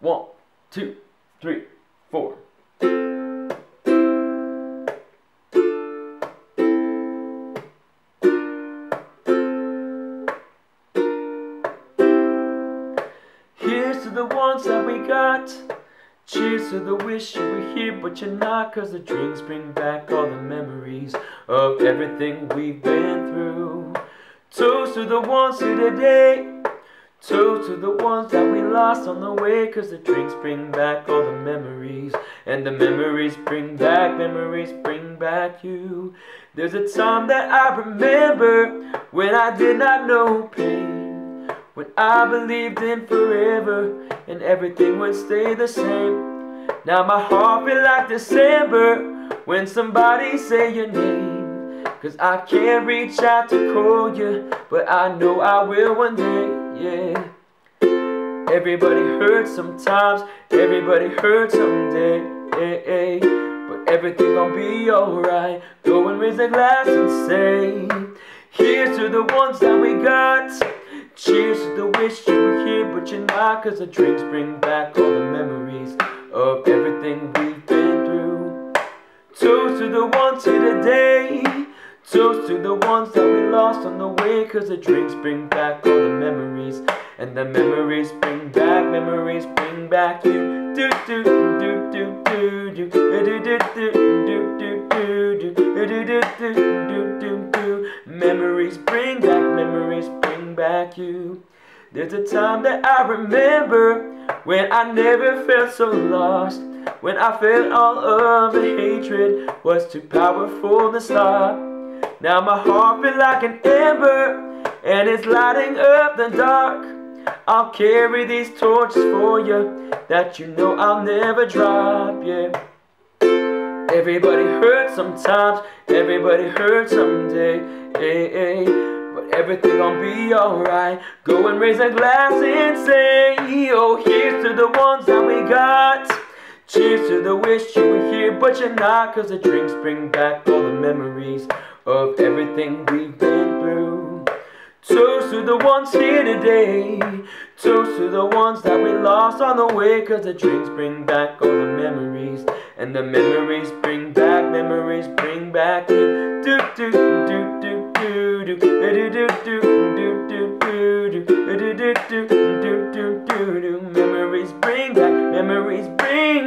1, 2, 3, 4. Here's to the ones that we got. Cheers to the wish you were here but you're not, 'cause the drinks bring back all the memories of everything we've been through. Toast to the ones here today. Toast to the ones that we lost on the way, 'cause the drinks bring back all the memories, and the memories bring back you. There's a time that I remember when I did not know pain, when I believed in forever and everything would stay the same. Now my heart feels like December when somebody say your name, 'cause I can't reach out to call you, but I know I will one day, yeah. Everybody hurts sometimes, everybody hurts someday, but everything gon' be alright. Go and raise a glass and say, here's to the ones that we got. Cheers to the wish you were here but you're not, 'cause the drinks bring back all the memories of everything we've been through. Toast to the ones here today. Toast to the ones that we lost on the way, 'cause the drinks bring back all the memories, and the memories bring back you. Do do do do do do do do do do do do do do. Memories bring back you. There's a time that I remember when I never felt so lost, when I felt all of the hatred was too powerful to stop. Now my heart feels like an ember and it's lighting up the dark. I'll carry these torches for you that you know I'll never drop, yeah. Everybody hurts sometimes, everybody hurts someday, but everything gon' be alright. Go and raise a glass and say, oh, here's to the ones that we got. Cheers to the wish you were here but you're not, 'cause the drinks bring back all the memories of everything we've been through. Toast to the ones here today. Toast to the ones that we lost on the way, 'cause the drinks bring back all the memories, and the memories bring back you. Do do do do do do do do do do do do do do do do. Memories bring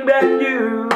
back you.